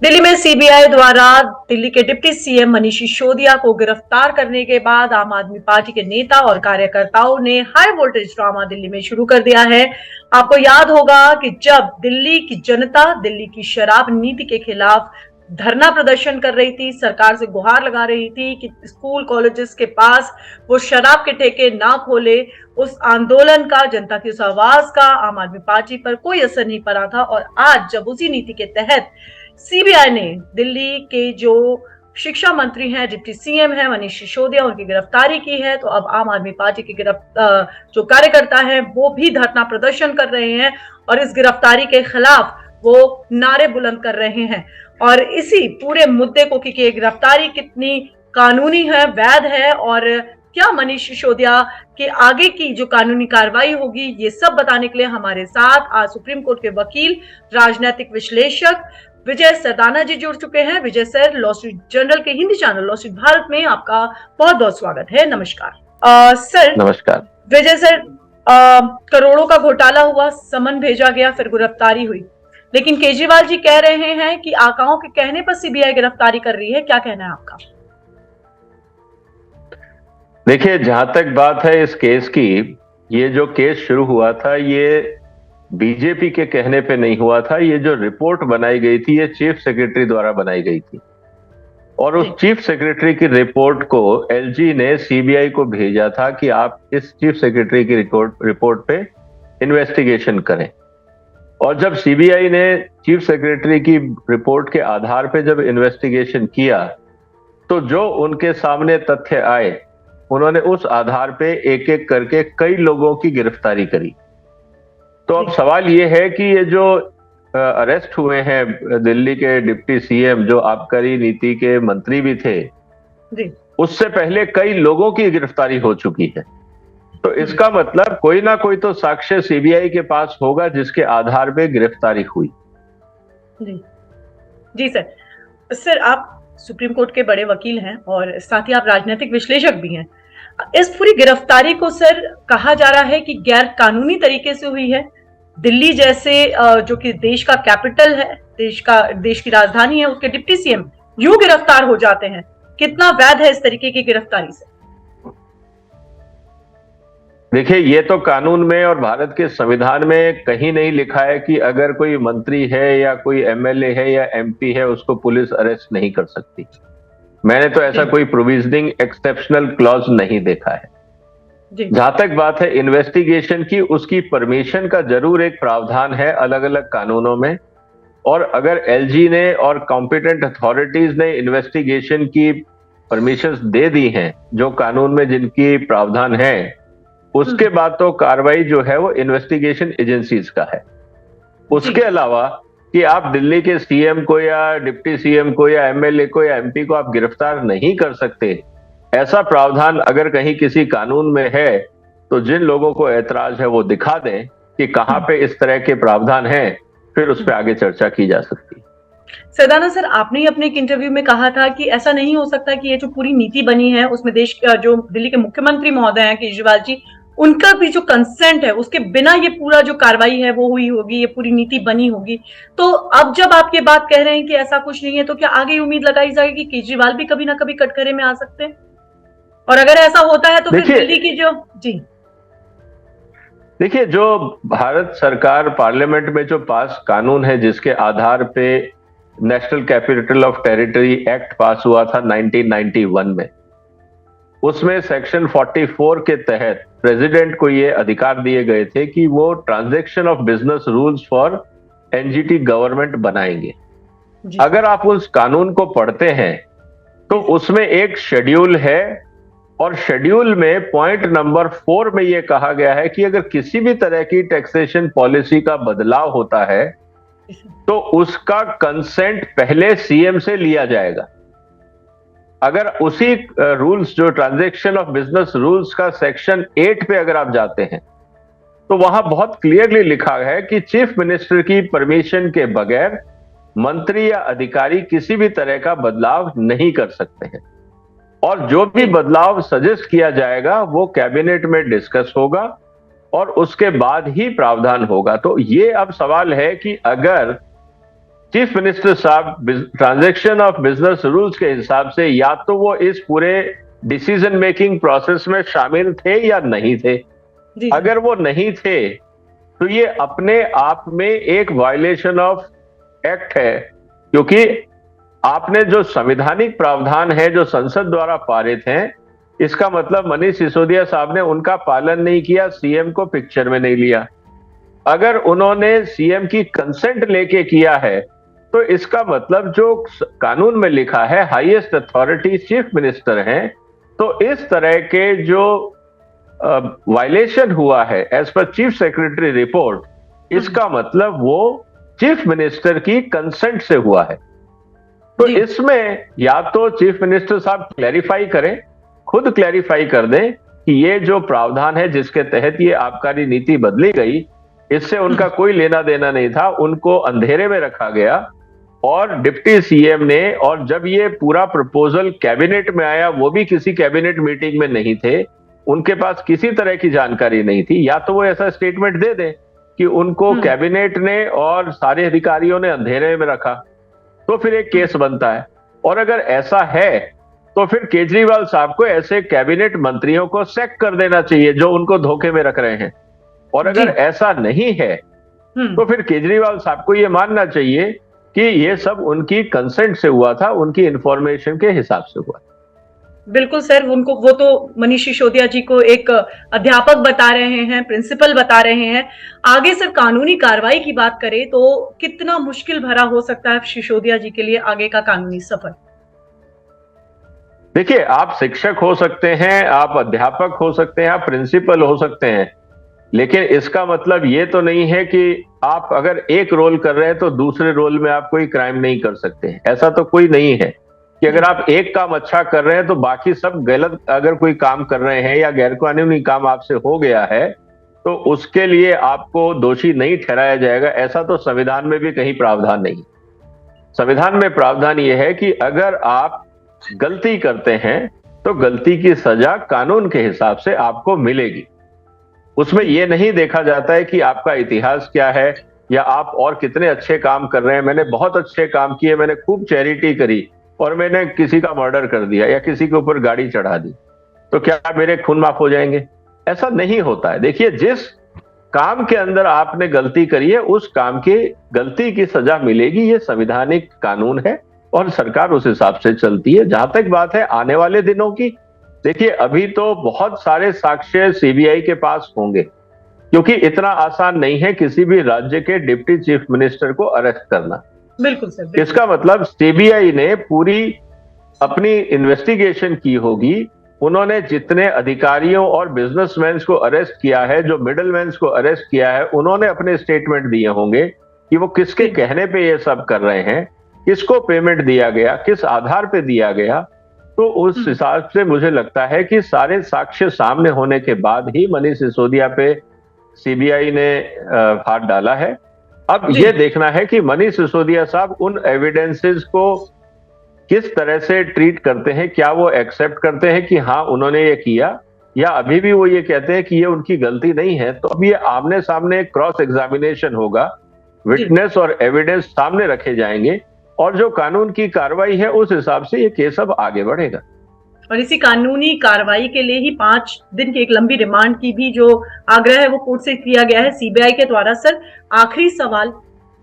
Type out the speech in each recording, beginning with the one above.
दिल्ली में सीबीआई द्वारा दिल्ली के डिप्टी सीएम मनीष सिसोदिया को गिरफ्तार करने के बाद आम आदमी पार्टी के नेता और कार्यकर्ताओं ने हाई वोल्टेज ड्रामा दिल्ली में शुरू कर दिया है। आपको याद होगा कि जब दिल्ली की जनता दिल्ली की शराब नीति के खिलाफ धरना प्रदर्शन कर रही थी, सरकार से गुहार लगा रही थी कि स्कूल कॉलेजेस के पास वो शराब के ठेके ना खोले, उस आंदोलन का, जनता की उस आवाज का आम आदमी पार्टी पर कोई असर नहीं पड़ा था। और आज जब उसी नीति के तहत सीबीआई ने दिल्ली के जो शिक्षा मंत्री हैं, डिप्टी सीएम हैं मनीष सिसोदिया, उनकी गिरफ्तारी की है, तो अब आम आदमी पार्टी के जो कार्यकर्ता हैं वो भी धरना प्रदर्शन कर रहे हैं और इस गिरफ्तारी के खिलाफ वो नारे बुलंद कर रहे हैं। और इसी पूरे मुद्दे को कि ये गिरफ्तारी कितनी कानूनी है, वैध है, और क्या मनीष सिसोदिया के आगे की जो कानूनी कार्रवाई होगी, ये सब बताने के लिए हमारे साथ आज सुप्रीम कोर्ट के वकील, राजनीतिक विश्लेषक विजय सरदाना जी जुड़ चुके हैं। विजय सर, लॉ स्ट्रीट जर्नल के Hindi channel law Street Bharat में आपका बहुत बहुत स्वागत है। नमस्कार। सर नमस्कार। विजय सर, करोड़ों का घोटाला हुआ, समन भेजा गया, फिर गिरफ्तारी हुई, लेकिन केजरीवाल जी कह रहे हैं कि आकाओं के कहने पर सीबीआई गिरफ्तारी कर रही है। क्या कहना है आपका? देखिए, जहां तक बात है इस केस की, ये जो केस शुरू हुआ था ये बीजेपी के कहने पे नहीं हुआ था। ये जो रिपोर्ट बनाई गई थी ये चीफ सेक्रेटरी द्वारा बनाई गई थी और उस चीफ सेक्रेटरी की रिपोर्ट को एलजी ने सीबीआई को भेजा था कि आप इस चीफ सेक्रेटरी की रिपोर्ट पे इन्वेस्टिगेशन करें। और जब सीबीआई ने चीफ सेक्रेटरी की रिपोर्ट के आधार पे जब इन्वेस्टिगेशन किया तो जो उनके सामने तथ्य आए, उन्होंने उस आधार पे एक एक करके कई लोगों की गिरफ्तारी करी। तो अब सवाल ये है कि ये जो अरेस्ट हुए हैं दिल्ली के डिप्टी सीएम, जो आबकारी नीति के मंत्री भी थे, उससे पहले कई लोगों की गिरफ्तारी हो चुकी है। तो इसका मतलब कोई ना कोई तो साक्ष्य सीबीआई के पास होगा जिसके आधार पे गिरफ्तारी हुई। जी सर। सर, आप सुप्रीम कोर्ट के बड़े वकील हैं और साथ ही आप राजनीतिक विश्लेषक भी हैं। इस पूरी गिरफ्तारी को सर कहा जा रहा है कि गैर कानूनी तरीके से हुई है। दिल्ली जैसे जो कि देश का कैपिटल है, देश की राजधानी है, उसके डिप्टी सीएम यूं गिरफ्तार हो जाते हैं। कितना वैध है इस तरीके की गिरफ्तारी से? देखिए, ये तो कानून में और भारत के संविधान में कहीं नहीं लिखा है कि अगर कोई मंत्री है या कोई एमएलए है या एमपी है उसको पुलिस अरेस्ट नहीं कर सकती। मैंने तो ऐसा कोई प्रोविजनिंग एक्सेप्शनल क्लॉज नहीं देखा है। जहां तक बात है इन्वेस्टिगेशन की, उसकी परमिशन का जरूर एक प्रावधान है अलग अलग कानूनों में। और अगर एलजी ने और कॉम्पिटेंट अथॉरिटीज ने इन्वेस्टिगेशन की परमिशंस दे दी हैं जो कानून में जिनकी प्रावधान है, उसके बाद तो कार्रवाई जो है वो इन्वेस्टिगेशन एजेंसीज का है। उसके अलावा कि आप दिल्ली के सीएम को या डिप्टी सीएम को या एमएलए को या एमपी को आप गिरफ्तार नहीं कर सकते, ऐसा प्रावधान अगर कहीं किसी कानून में है तो जिन लोगों को ऐतराज है वो दिखा दें कि कहां पे इस तरह के प्रावधान हैं, फिर उस पर आगे चर्चा की जा सकती है। सरदाना सर, आपने ही अपने एक इंटरव्यू में कहा था कि ऐसा नहीं हो सकता कि ये जो पूरी नीति बनी है उसमें देश जो दिल्ली के मुख्यमंत्री महोदय हैं केजरीवाल जी, उनका भी जो कंसेंट है उसके बिना ये पूरा जो कार्रवाई है वो हुई होगी, ये पूरी नीति बनी होगी। तो अब जब आप ये बात कह रहे हैं कि ऐसा कुछ नहीं है, तो क्या आगे उम्मीद लगाई जाएगी कि केजरीवाल भी कभी ना कभी कटघरे में आ सकते हैं? और अगर ऐसा होता है तो फिर दिल्ली की जो देखिए, जो भारत सरकार पार्लियामेंट में जो पास कानून है जिसके आधार पे national capital of territory act पास हुआ था 1991 में, उसमें सेक्शन 44 के तहत प्रेसिडेंट को ये अधिकार दिए गए थे कि वो transaction of business rules for NGT government बनाएंगे। अगर आप उस कानून को पढ़ते हैं तो उसमें एक शेड्यूल है और शेड्यूल में पॉइंट नंबर 4 में यह कहा गया है कि अगर किसी भी तरह की टैक्सेशन पॉलिसी का बदलाव होता है तो उसका कंसेंट पहले सीएम से लिया जाएगा। अगर उसी रूल्स, जो ट्रांजैक्शन ऑफ बिजनेस रूल्स का सेक्शन 8 पे अगर आप जाते हैं तो वहां बहुत क्लियरली लिखा है कि चीफ मिनिस्टर की परमिशन के बगैर मंत्री या अधिकारी किसी भी तरह का बदलाव नहीं कर सकते हैं और जो भी बदलाव सजेस्ट किया जाएगा वो कैबिनेट में डिस्कस होगा और उसके बाद ही प्रावधान होगा। तो ये अब सवाल है कि अगर चीफ मिनिस्टर साहब ट्रांजैक्शन ऑफ बिजनेस रूल्स के हिसाब से या तो वो इस पूरे डिसीजन मेकिंग प्रोसेस में शामिल थे या नहीं थे। जी। अगर वो नहीं थे तो ये अपने आप में एक वायलेशन ऑफ एक्ट है, क्योंकि आपने जो संवैधानिक प्रावधान है जो संसद द्वारा पारित हैं, इसका मतलब मनीष सिसोदिया साहब ने उनका पालन नहीं किया, सीएम को पिक्चर में नहीं लिया। अगर उन्होंने सीएम की कंसेंट लेके किया है तो इसका मतलब जो कानून में लिखा है हाईएस्ट अथॉरिटी चीफ मिनिस्टर हैं, तो इस तरह के जो वायलेशन हुआ है as per chief secretary report, इसका मतलब वो चीफ मिनिस्टर की कंसेंट से हुआ है। तो इसमें या तो चीफ मिनिस्टर साहब क्लैरिफाई करें, खुद क्लैरिफाई कर दें कि ये जो प्रावधान है जिसके तहत ये आबकारी नीति बदली गई, इससे उनका कोई लेना देना नहीं था, उनको अंधेरे में रखा गया और डिप्टी सीएम ने, और जब ये पूरा प्रपोजल कैबिनेट में आया वो भी किसी कैबिनेट मीटिंग में नहीं थे, उनके पास किसी तरह की जानकारी नहीं थी। या तो वो ऐसा स्टेटमेंट दे दें कि उनको कैबिनेट ने और सारे अधिकारियों ने अंधेरे में रखा, तो फिर एक केस बनता है। और अगर ऐसा है तो फिर केजरीवाल साहब को ऐसे कैबिनेट मंत्रियों को सैक कर देना चाहिए जो उनको धोखे में रख रहे हैं। और अगर ऐसा नहीं है तो फिर केजरीवाल साहब को यह मानना चाहिए कि ये सब उनकी कंसेंट से हुआ था, उनकी इंफॉर्मेशन के हिसाब से हुआ। बिल्कुल सर, उनको वो तो मनीष सिसोदिया जी को एक अध्यापक बता रहे हैं, प्रिंसिपल बता रहे हैं। आगे सर कानूनी कार्रवाई की बात करें तो कितना मुश्किल भरा हो सकता है सिसोदिया जी के लिए आगे का कानूनी सफर? देखिए, आप शिक्षक हो सकते हैं, आप अध्यापक हो सकते हैं, आप प्रिंसिपल हो सकते हैं, लेकिन इसका मतलब ये तो नहीं है कि आप अगर एक रोल कर रहे हैं तो दूसरे रोल में आप कोई क्राइम नहीं कर सकते। ऐसा तो कोई नहीं है कि अगर आप एक काम अच्छा कर रहे हैं तो बाकी सब गलत अगर कोई काम कर रहे हैं या गैरकानूनी काम आपसे हो गया है तो उसके लिए आपको दोषी नहीं ठहराया जाएगा। ऐसा तो संविधान में भी कहीं प्रावधान नहीं। संविधान में प्रावधान यह है कि अगर आप गलती करते हैं तो गलती की सजा कानून के हिसाब से आपको मिलेगी। उसमें यह नहीं देखा जाता है कि आपका इतिहास क्या है या आप और कितने अच्छे काम कर रहे हैं। मैंने बहुत अच्छे काम किए, मैंने खूब चैरिटी करी और मैंने किसी का मर्डर कर दिया या किसी के ऊपर गाड़ी चढ़ा दी, तो क्या मेरे खून माफ हो जाएंगे? ऐसा नहीं होता है। देखिए, जिस काम के अंदर आपने गलती करी है उस काम की गलती की सजा मिलेगी, ये संवैधानिक कानून है और सरकार उस हिसाब से चलती है। जहां तक बात है आने वाले दिनों की, देखिए अभी तो बहुत सारे साक्ष्य सीबीआई के पास होंगे, क्योंकि इतना आसान नहीं है किसी भी राज्य के डिप्टी चीफ मिनिस्टर को अरेस्ट करना। बिल्कुल सर, बिल्कुल। इसका मतलब सीबीआई ने पूरी अपनी इन्वेस्टिगेशन की होगी, उन्होंने जितने अधिकारियों और बिजनेसमैन को अरेस्ट किया है, जो मिडलमैन को अरेस्ट किया है, उन्होंने अपने स्टेटमेंट दिए होंगे कि वो किसके कहने पे ये सब कर रहे हैं, किसको पेमेंट दिया गया, किस आधार पे दिया गया। तो उस हिसाब से मुझे लगता है कि सारे साक्ष्य सामने होने के बाद ही मनीष सिसोदिया पे सीबीआई ने हाथ डाला है। अब ये देखना है कि मनीष सिसोदिया साहब उन एविडेंसेस को किस तरह से ट्रीट करते हैं। क्या वो एक्सेप्ट करते हैं कि हाँ उन्होंने ये किया, या अभी भी वो ये कहते हैं कि ये उनकी गलती नहीं है। तो अब ये आमने सामने क्रॉस एग्जामिनेशन होगा, विटनेस और एविडेंस सामने रखे जाएंगे और जो कानून की कार्रवाई है उस हिसाब से ये केस अब आगे बढ़ेगा। और इसी कानूनी कार्रवाई के लिए ही 5 दिन की एक लंबी रिमांड की भी जो आग्रह है वो कोर्ट से किया गया है सीबीआई के द्वारा। सर, आखिरी सवाल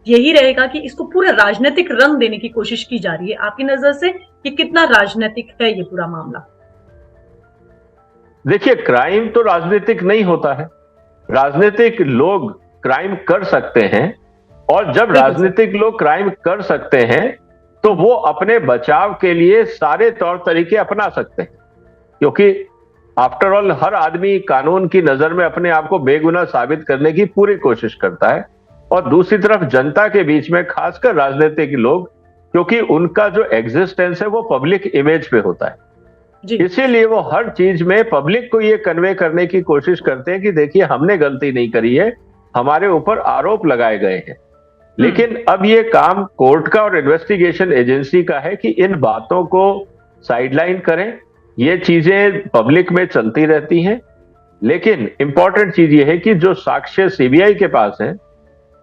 यही रहेगा कि इसको पूरा राजनीतिक रंग देने की कोशिश की जा रही है आपकी नजर से कि कितना राजनीतिक है ये पूरा मामला? देखिए, क्राइम तो राजनीतिक नहीं होता है। राजनीतिक लोग क्राइम कर सकते हैं और जब राजनीतिक लोग क्राइम कर सकते हैं तो वो अपने बचाव के लिए सारे तौर तरीके अपना सकते हैं, क्योंकि आफ्टर ऑल हर आदमी कानून की नजर में अपने आप को बेगुनाह साबित करने की पूरी कोशिश करता है। और दूसरी तरफ जनता के बीच में खासकर राजनीतिक लोग, क्योंकि उनका जो एग्जिस्टेंस है वो पब्लिक इमेज पे होता है, इसीलिए वो हर चीज में पब्लिक को ये कन्वे करने की कोशिश करते हैं कि देखिए हमने गलती नहीं करी है, हमारे ऊपर आरोप लगाए गए हैं। लेकिन अब ये काम कोर्ट का और इन्वेस्टिगेशन एजेंसी का है कि इन बातों को साइडलाइन करें। ये चीजें पब्लिक में चलती रहती हैं, लेकिन इंपॉर्टेंट चीज ये है कि जो साक्ष्य सीबीआई के पास हैं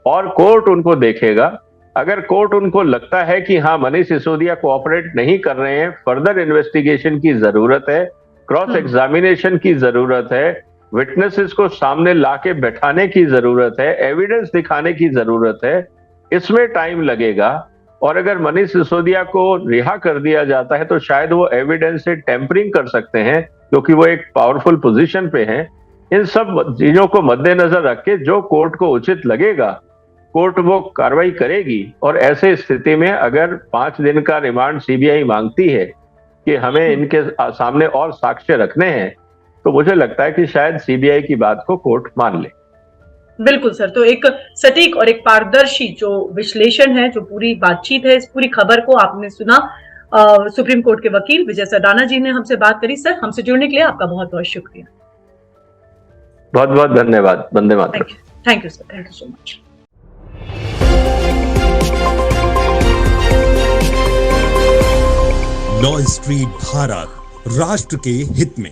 और कोर्ट उनको देखेगा, अगर कोर्ट उनको लगता है कि हाँ मनीष सिसोदिया कोऑपरेट नहीं कर रहे हैं, फर्दर इन्वेस्टिगेशन की जरूरत है, क्रॉस एग्जामिनेशन की जरूरत है, विटनेसेस को सामने लाके बैठाने की जरूरत है, एविडेंस दिखाने की जरूरत है, इसमें टाइम लगेगा। और अगर मनीष सिसोदिया को रिहा कर दिया जाता है तो शायद वो एविडेंस से टेम्परिंग कर सकते हैं, क्योंकि वो एक पावरफुल पोजीशन पे हैं। इन सब चीजों को मद्देनजर रख के जो कोर्ट को उचित लगेगा, कोर्ट वो कार्रवाई करेगी। और ऐसे स्थिति में अगर 5 दिन का रिमांड सीबीआई मांगती है कि हमें इनके सामने और साक्ष्य रखने हैं, तो मुझे लगता है कि शायद सीबीआई की बात को कोर्ट मान ले। बिल्कुल सर, तो एक सटीक और एक पारदर्शी जो विश्लेषण है, जो पूरी बातचीत है, इस पूरी खबर को आपने सुना। सुप्रीम कोर्ट के वकील विजय सरदाना जी ने हमसे बात करी। सर, हमसे जुड़ने के लिए आपका बहुत बहुत शुक्रिया। बहुत बहुत धन्यवाद। Vande Mataram. Thank you sir, thank you so much. Law Street Bharat, राष्ट्र के हित में।